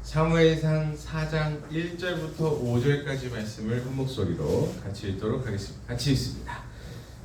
사무엘상 4장 1절부터 5절까지 말씀을 한 목소리로 같이 읽도록 하겠습니다. 같이 읽습니다.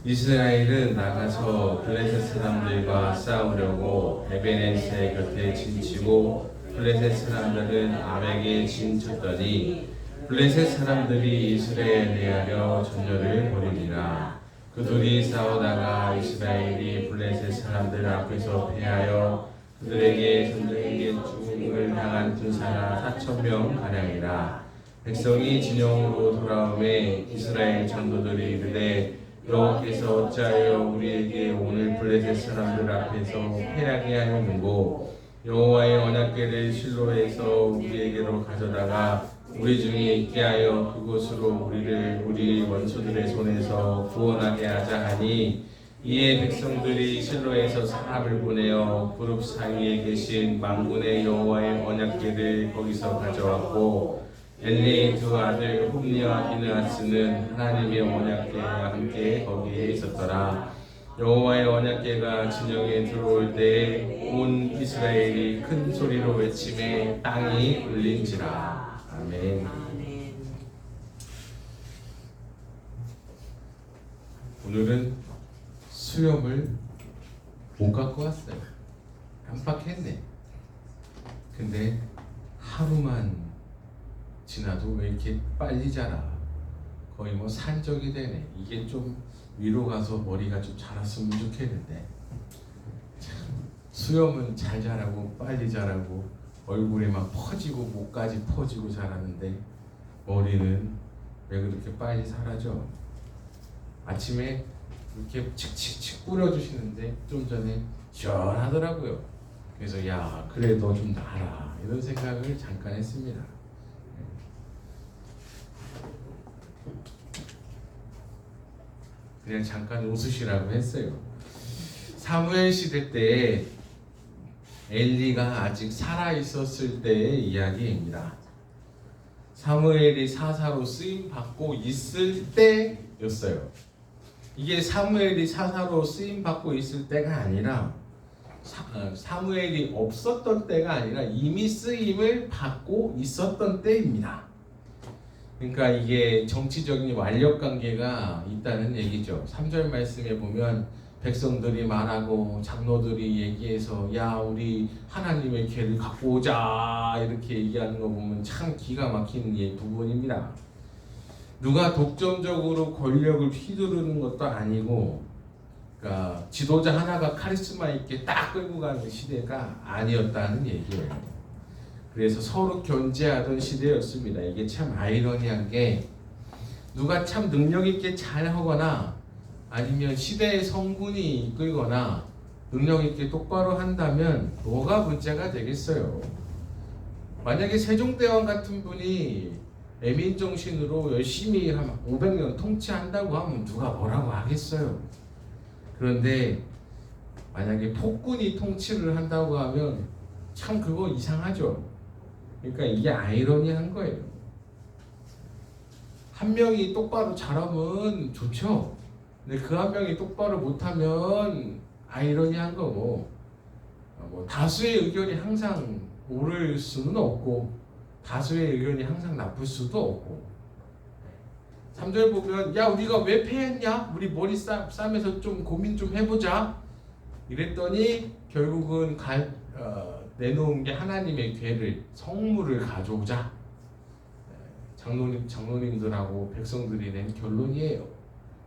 이스라엘은 나가서 블레셋 사람들과 싸우려고 에베네셀 곁에 진치고 블레셋 사람들은 아벡에 진쳤더니 블레셋 사람들이 이스라엘에 대하여 전열을 벌이니라. 그들이 싸우다가 이스라엘이 블레셋 사람들 앞에서 패하여 그들에게 전쟁에 죽음을 당한 군사가 4,000명 가량이라. 백성이 진영으로 돌아오매 이스라엘 전도들이 이르되 여호와께서 어찌하여 우리에게 오늘 블레셋 사람들 앞에서 패하게 하였는고 여호와의 언약궤를 실로에서 우리에게로 가져다가 우리 중에 있게 하여 그곳으로 우리를 우리 원수들의 손에서 구원하게 하자 하니 이에 백성들이 실로에서 사람을 보내어 그룹 사이에 계신 만군의 여호와의 언약궤를 거기서 가져왔고 엘리의 두 아들 홈니와 비느하스는 하나님의 언약궤와 함께 거기에 있었더라. 여호와의 언약궤가 진영에 들어올 때에 온 이스라엘이 큰 소리로 외치매 땅이 울린지라. 아멘. 오늘은 수염을 못 갖고 왔어요. 깜빡했네. 근데 하루만 지나도 왜 이렇게 빨리 자라? 거의 뭐 산적이 되네. 이게 좀 위로 가서 머리가 좀 자랐으면 좋겠는데 참 수염은 잘 자라고 빨리 자라고 얼굴에 막 퍼지고 목까지 퍼지고 자라는데 머리는 왜 그렇게 빨리 사라져? 아침에 이렇게 칙칙칙 뿌려주시는데 좀 전에 시원하더라고요. 그래서 야 그래 너 좀 나아라 이런 생각을 잠깐 했습니다. 그냥 잠깐 웃으시라고 했어요. 사무엘 시대 때 엘리가 아직 살아 있었을 때의 이야기입니다. 사무엘이 사사로 쓰임 받고 있을 때였어요. 이게 사무엘이 사사로 쓰임 받고 있을 때가 아니라 사무엘이 없었던 때가 아니라 이미 쓰임을 받고 있었던 때입니다. 그러니까 이게 정치적인 완력 관계가 있다는 얘기죠. 3절 말씀에 보면 백성들이 말하고 장로들이 얘기해서 야 우리 하나님의 궤를 갖고 오자 이렇게 얘기하는 거 보면 참 기가 막히는 부분입니다. 누가 독점적으로 권력을 휘두르는 것도 아니고 그러니까 지도자 하나가 카리스마 있게 딱 끌고 가는 시대가 아니었다는 얘기예요. 그래서 서로 견제하던 시대였습니다. 이게 참 아이러니한 게 누가 참 능력 있게 잘하거나 아니면 시대의 성군이 이끌거나 능력 있게 똑바로 한다면 뭐가 문제가 되겠어요. 만약에 세종대왕 같은 분이 애민정신으로 열심히 한 500년 통치한다고 하면 누가 뭐라고 하겠어요. 그런데 만약에 폭군이 통치를 한다고 하면 참 그거 이상하죠. 그러니까 이게 아이러니한 거예요. 한 명이 똑바로 잘하면 좋죠. 근데 그 한 명이 똑바로 못하면 아이러니한 거고 뭐 다수의 의견이 항상 옳을 수는 없고 다수의 의견이 항상 나쁠 수도 없고 3절 보면 야 우리가 왜 패했냐? 우리 머리 싸매서 좀 고민 좀 해보자 이랬더니 결국은 내놓은 게 하나님의 궤를 성물을 가져오자. 장로님들하고 백성들이 낸 결론이에요.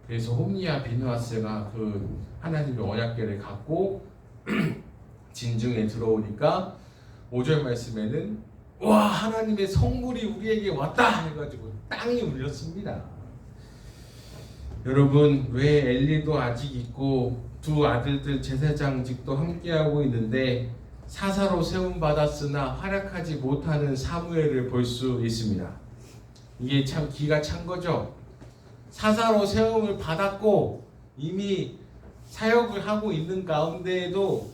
그래서 홈니와 비느하스가 그 하나님의 언약궤를 갖고 진중에 들어오니까 5절 말씀에는 와 하나님의 성물이 우리에게 왔다 해가지고 땅이 울렸습니다. 여러분 왜 엘리도 아직 있고 두 아들들 제사장직도 함께하고 있는데 사사로 세움 받았으나 활약하지 못하는 사무엘을 볼 수 있습니다. 이게 참 기가 찬 거죠. 사사로 세움을 받았고 이미 사역을 하고 있는 가운데에도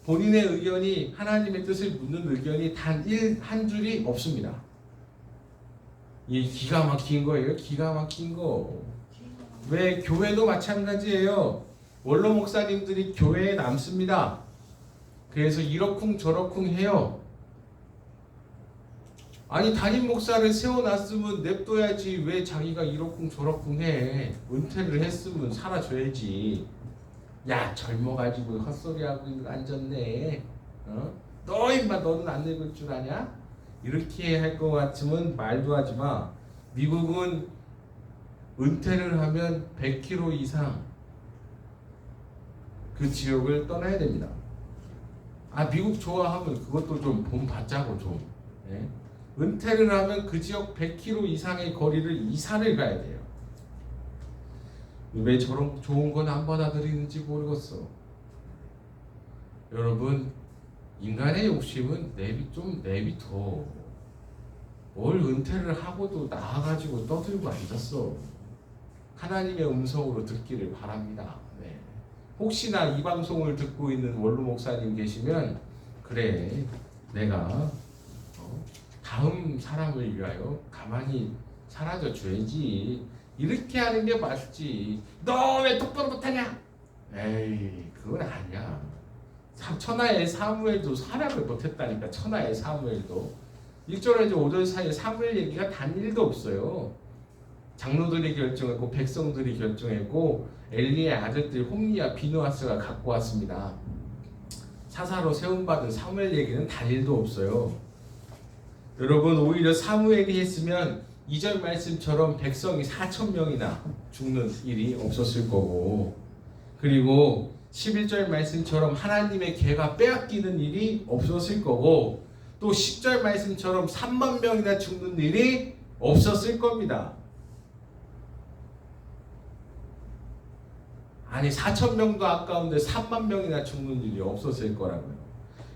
본인의 의견이 하나님의 뜻을 묻는 의견이 단 한 줄이 없습니다. 이게 기가 막힌 거예요. 기가 막힌 거. 왜 교회도 마찬가지예요. 원로 목사님들이 교회에 남습니다. 그래서 이러쿵 저러쿵 해요. 아니 담임 목사를 세워놨으면 냅둬야지 왜 자기가 이러쿵 저러쿵 해. 은퇴를 했으면 살아줘야지. 야 젊어가지고 헛소리하고 앉았네. 너 임마 너는 안 늙을 줄 아냐? 이렇게 할 것 같으면 말도 하지 마. 미국은 은퇴를 하면 100km 이상 그 지역을 떠나야 됩니다. 아 미국 좋아하면 그것도 좀 본받자고 좀. 예? 은퇴를 하면 그 지역 100km 이상의 거리를 이사를 가야 돼요. 왜 저런 좋은 건 안 받아들이는지 모르겠어. 여러분 인간의 욕심은 내비둬. 뭘 은퇴를 하고도 나와가지고 떠들고 앉았어. 하나님의 음성으로 듣기를 바랍니다. 네. 혹시나 이 방송을 듣고 있는 원로 목사님 계시면 그래 내가 다음 사람을 위하여 가만히 사라져 줘야지. 이렇게 하는 게 맞지. 너 왜 똑바로 못하냐? 에이 그건 아니야. 천하의 사무엘도 사람을 못했다니까. 천하의 사무엘도 1절에서 5절 사이에 사무엘 얘기가 단 1도 없어요. 장로들이 결정했고 백성들이 결정했고 엘리의 아들들 홈리와 비누아스가 갖고 왔습니다. 사사로 세움받은 사무엘 얘기는 단 1도 없어요. 여러분 오히려 사무엘이 했으면 2절 말씀처럼 백성이 4,000명이나 죽는 일이 없었을 거고, 그리고 11절 말씀처럼 하나님의 개가 빼앗기는 일이 없었을 거고, 또 10절 말씀처럼 3만 명이나 죽는 일이 없었을 겁니다. 아니 4,000명도 아까운데 3만 명이나 죽는 일이 없었을 거라고요.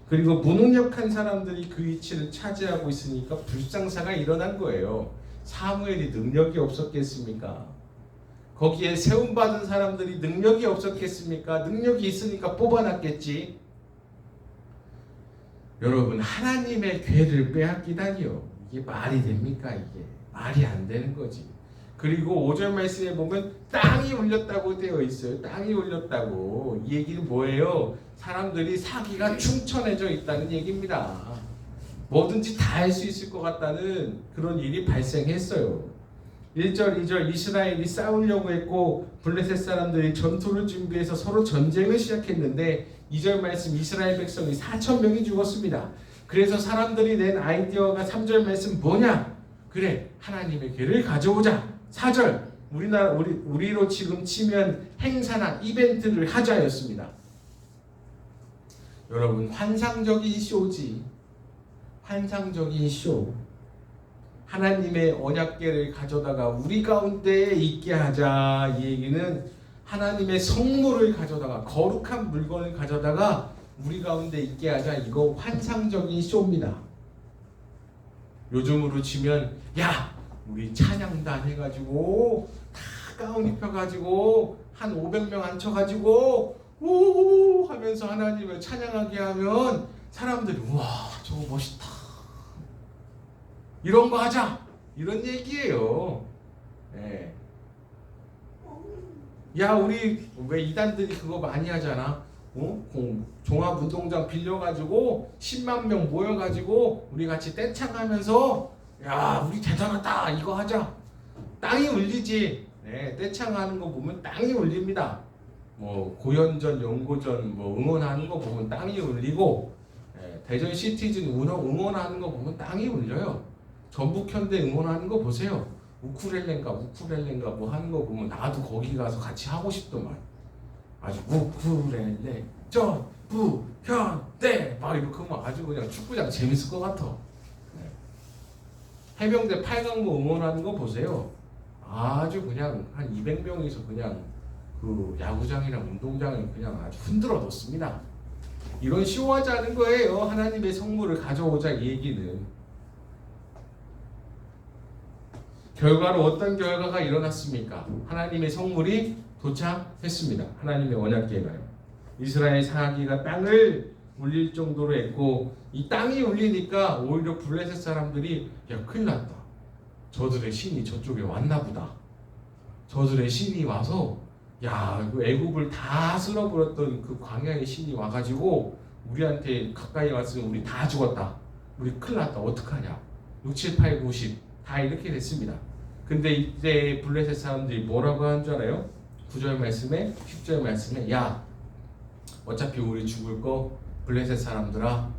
그리고 무능력한 사람들이 그 위치를 차지하고 있으니까 불상사가 일어난 거예요. 사무엘이 능력이 없었겠습니까? 거기에 세움받은 사람들이 능력이 없었겠습니까? 능력이 있으니까 뽑아놨겠지. 여러분 하나님의 괴를 빼앗기다니요. 이게 말이 됩니까? 이게 말이 안 되는 거지. 그리고 5절 말씀에 보면 땅이 울렸다고 되어 있어요. 땅이 울렸다고. 이 얘기는 뭐예요? 사람들이 사기가 충천해져 있다는 얘기입니다. 뭐든지 다 할 수 있을 것 같다는 그런 일이 발생했어요. 1절 2절 이스라엘이 싸우려고 했고 블레셋 사람들이 전투를 준비해서 서로 전쟁을 시작했는데 2절 말씀 이스라엘 백성이 4,000명이 죽었습니다. 그래서 사람들이 낸 아이디어가 3절 말씀 뭐냐? 그래 하나님의 괴를 가져오자. 4절 우리로 지금 치면 행사나 이벤트를 하자였습니다. 여러분 환상적인 쇼지. 환상적인 쇼. 하나님의 언약궤를 가져다가 우리 가운데에 있게 하자. 이 얘기는 하나님의 성물을 가져다가 거룩한 물건을 가져다가 우리 가운데 있게 하자. 이거 환상적인 쇼입니다. 요즘으로 치면 야 우리 찬양단 해가지고 다 가운 입혀가지고 한 500명 앉혀가지고 오 하면서 하나님을 찬양하게 하면 사람들이 우와 저거 멋있다 이런 거 하자 이런 얘기예요. 네. 야 우리 왜 이단들이 그거 많이 하잖아. 종합운동장 빌려가지고 10만 명 모여가지고 우리 같이 떼창하면서 야 우리 대단하다 이거 하자. 땅이 울리지. 네, 떼창하는 거 보면 땅이 울립니다. 뭐 고연전 연고전 뭐 응원하는 거 보면 땅이 울리고, 네, 대전 시티즌 응원하는 거 보면 땅이 울려요. 전북현대 응원하는 거 보세요. 우쿨렐레인가 뭐 하는 거 보면 나도 거기 가서 같이 하고 싶더만. 아주 우쿨렐레 전북현대 막 이렇게 하면 아주 그냥 축구장 재밌을 것 같아. 네. 해병대 8강부 응원하는 거 보세요. 아주 그냥 한 200명이서 그냥 그 야구장이랑 운동장을 그냥 아주 흔들어 놓습니다. 이런 쇼하자는 거예요. 하나님의 성물을 가져오자 이 얘기는. 결과로 어떤 결과가 일어났습니까? 하나님의 성물이 도착했습니다. 하나님의 언약궤가요. 이스라엘 사기가 땅을 울릴 정도로 했고, 이 땅이 울리니까 오히려 블레셋 사람들이 야 큰일 났다. 저들의 신이 저쪽에 왔나 보다. 저들의 신이 와서 야 그 애굽을 다 쓸어버렸던 그 광야의 신이 와가지고 우리한테 가까이 왔으면 우리 다 죽었다. 우리 큰일 났다. 어떡하냐. 6, 7, 8, 9, 10 다 이렇게 됐습니다. 근데 이때 블레셋 사람들이 뭐라고 하는 줄 알아요? 9절 말씀에 10절 말씀에 야 어차피 우리 죽을 거 블레셋 사람들아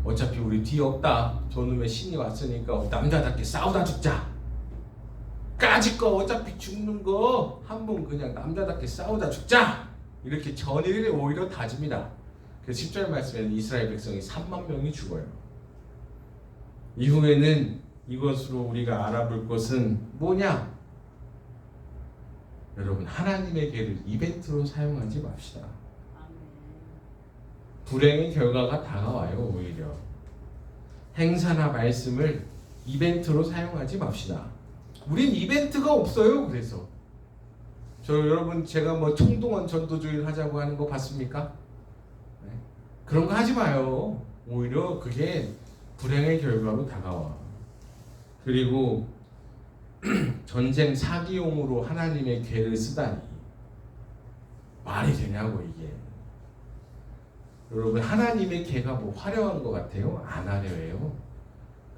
어차피 우리 뒤에 없다. 저놈의 신이 왔으니까 남자답게 싸우다 죽자. 까짓 거 어차피 죽는 거 한번 그냥 남자답게 싸우다 죽자. 이렇게 전의를 오히려 다집니다. 그래서 10절 말씀에는 이스라엘 백성이 3만 명이 죽어요. 이후에는 이것으로 우리가 알아볼 것은 뭐냐? 여러분 하나님의 계를 이벤트로 사용하지 맙시다. 불행의 결과가 다가와요. 오히려 행사나 말씀을 이벤트로 사용하지 맙시다. 우린 이벤트가 없어요. 그래서 여러분 제가 뭐 총동원 전도주의를 하자고 하는 거 봤습니까? 네? 그런 거 하지 마요. 오히려 그게 불행의 결과로 다가와. 그리고 전쟁 사기용으로 하나님의 궤를 쓰다니 말이 되냐고 이게. 여러분 하나님의 궤가 뭐 화려한 것 같아요? 안 화려해요.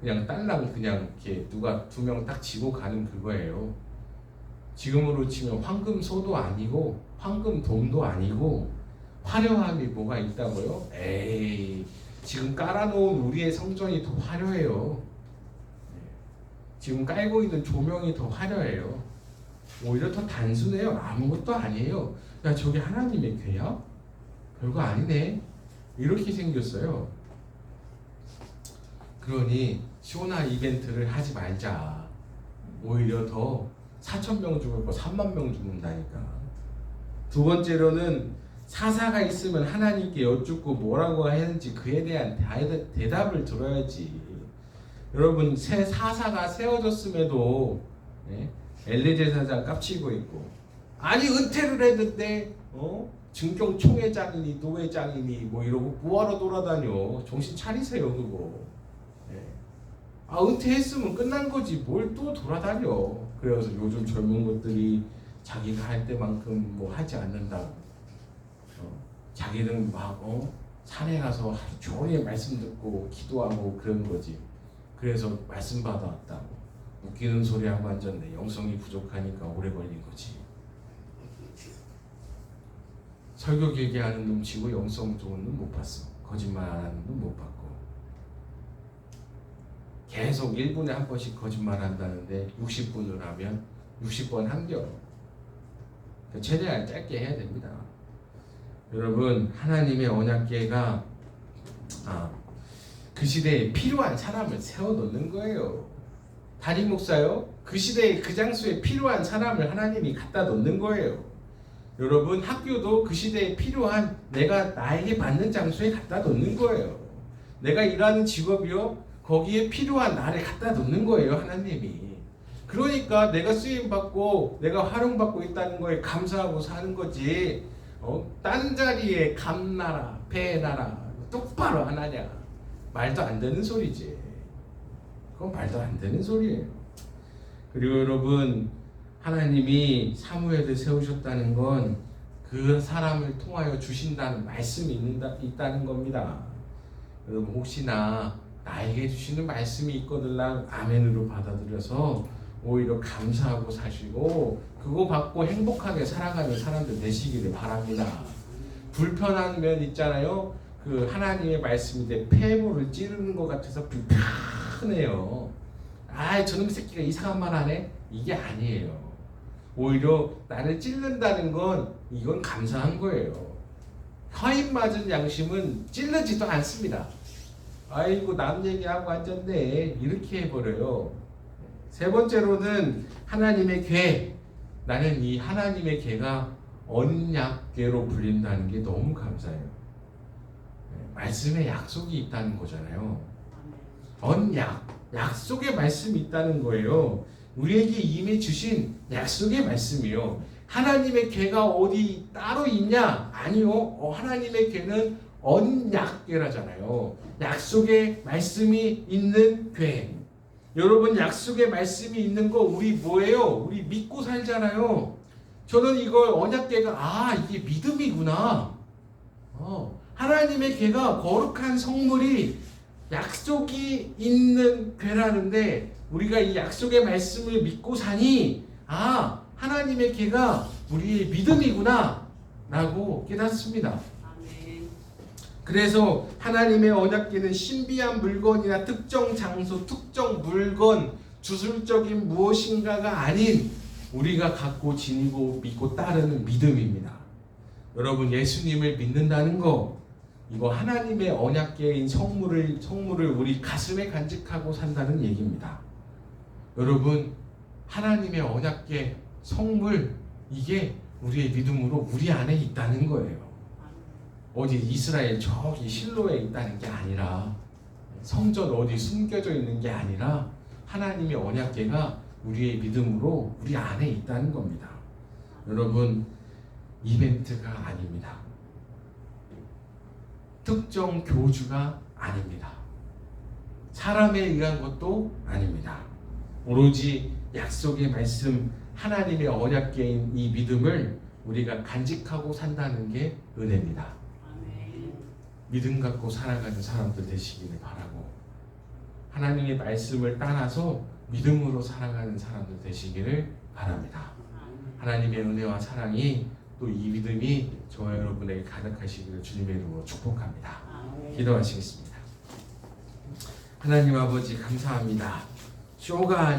그냥 딸랑 그냥 이렇게 누가 2명 딱 지고 가는 그거예요. 지금으로 치면 황금소도 아니고 황금돔도 아니고 화려함이 뭐가 있다고요? 에이 지금 깔아놓은 우리의 성전이 더 화려해요. 지금 깔고 있는 조명이 더 화려해요. 오히려 더 단순해요. 아무것도 아니에요. 야 저게 하나님의 궤야? 별거 아니네. 이렇게 생겼어요. 그러니 쇼나 이벤트를 하지 말자. 오히려 더 4,000명 죽을 거 3만 명 죽는다니까. 두 번째로는 사사가 있으면 하나님께 여쭙고 뭐라고 했는지 그에 대한 대답을 들어야지. 여러분 새 사사가 세워졌음에도 엘리제사장 깝치고 있고 아니 은퇴를 했는데 증경 총회장이니 노회장이니 뭐 이러고 뭐하러 돌아다녀. 정신 차리세요 그거. 은퇴했으면 끝난 거지 뭘 또 돌아다녀. 그래서 요즘 젊은 것들이 자기가 할 때만큼 뭐 하지 않는다고. 자기는 막 산에 가서 하루 종일 말씀 듣고 기도하고 그런 거지. 그래서 말씀 받아왔다고. 웃기는 소리 하고 앉았네. 영성이 부족하니까 오래 걸린 거지. 설교 길게 하는 놈 치고 영성 좋은 놈 못 봤어. 거짓말하는 놈 못 봤고. 계속 1분에 한 번씩 거짓말 한다는데 60분을 하면 60번 한겨. 최대한 짧게 해야 됩니다. 여러분 하나님의 언약궤가 그 시대에 필요한 사람을 세워놓는 거예요. 담임 목사요? 그 시대에 그 장소에 필요한 사람을 하나님이 갖다 놓는 거예요. 여러분 학교도 그 시대에 필요한 내가 나에게 맞는 장소에 갖다 놓는 거예요. 내가 일하는 직업이요? 거기에 필요한 나를 갖다 놓는 거예요. 하나님이. 그러니까 내가 쓰임받고 내가 활용받고 있다는 거에 감사하고 사는 거지. 딴 자리에 감나라 배나라 똑바로 하나냐. 말도 안 되는 소리지. 그건 말도 안 되는 소리예요. 그리고 여러분 하나님이 사무엘을 세우셨다는 건 그 사람을 통하여 주신다는 말씀이 있다는 겁니다. 여러분 혹시나 나에게 주시는 말씀이 있거들랑 아멘으로 받아들여서 오히려 감사하고 사시고 그거 받고 행복하게 살아가는 사람들 되시기를 바랍니다. 불편한 면 있잖아요. 그 하나님의 말씀인데 폐물을 찌르는 것 같아서 불편해요. 저놈 새끼가 이상한 말 하네? 이게 아니에요. 오히려 나를 찔른다는 건 이건 감사한 거예요. 허임 맞은 양심은 찔르지도 않습니다. 아이고 남 얘기하고 앉았네 이렇게 해버려요. 세 번째로는 하나님의 궤. 나는 이 하나님의 궤가 언약궤로 불린다는 게 너무 감사해요. 말씀에 약속이 있다는 거잖아요. 언약, 약속의 말씀이 있다는 거예요. 우리에게 이미 주신 약속의 말씀이요. 하나님의 궤가 어디 따로 있냐? 아니요. 하나님의 궤는 언약궤라잖아요. 약속의 말씀이 있는 궤. 여러분 약속의 말씀이 있는 거 우리 뭐예요? 우리 믿고 살잖아요. 저는 이걸 언약궤가 이게 믿음이구나. 하나님의 궤가 거룩한 성물이 약속이 있는 괴라는데 우리가 이 약속의 말씀을 믿고 사니 하나님의 괴가 우리의 믿음이구나 라고 깨닫습니다. 그래서 하나님의 언약궤는 신비한 물건이나 특정 장소, 특정 물건, 주술적인 무엇인가가 아닌 우리가 갖고 지니고 믿고 따르는 믿음입니다. 여러분, 예수님을 믿는다는 거, 이거 하나님의 언약궤인 성물을 우리 가슴에 간직하고 산다는 얘기입니다. 여러분, 하나님의 언약궤 성물, 이게 우리의 믿음으로 우리 안에 있다는 거예요. 어디 이스라엘 저기 실로에 있다는 게 아니라, 성전 어디 숨겨져 있는 게 아니라 하나님의 언약궤가 우리의 믿음으로 우리 안에 있다는 겁니다. 여러분, 이벤트가 아닙니다. 특정 교주가 아닙니다. 사람에 의한 것도 아닙니다. 오로지 약속의 말씀, 하나님의 언약궤인 이 믿음을 우리가 간직하고 산다는 게 은혜입니다. 믿음 갖고 살아가는 사람들 되시기를 바라고, 하나님의 말씀을 따라서 믿음으로 살아가는 사람들 되시기를 바랍니다. 하나님의 은혜와 사랑이 또 이 믿음이 저와 여러분에게 가득하시기를 주님의 이름으로 축복합니다. 기도하시겠습니다. 하나님 아버지, 감사합니다. 쇼가 아닌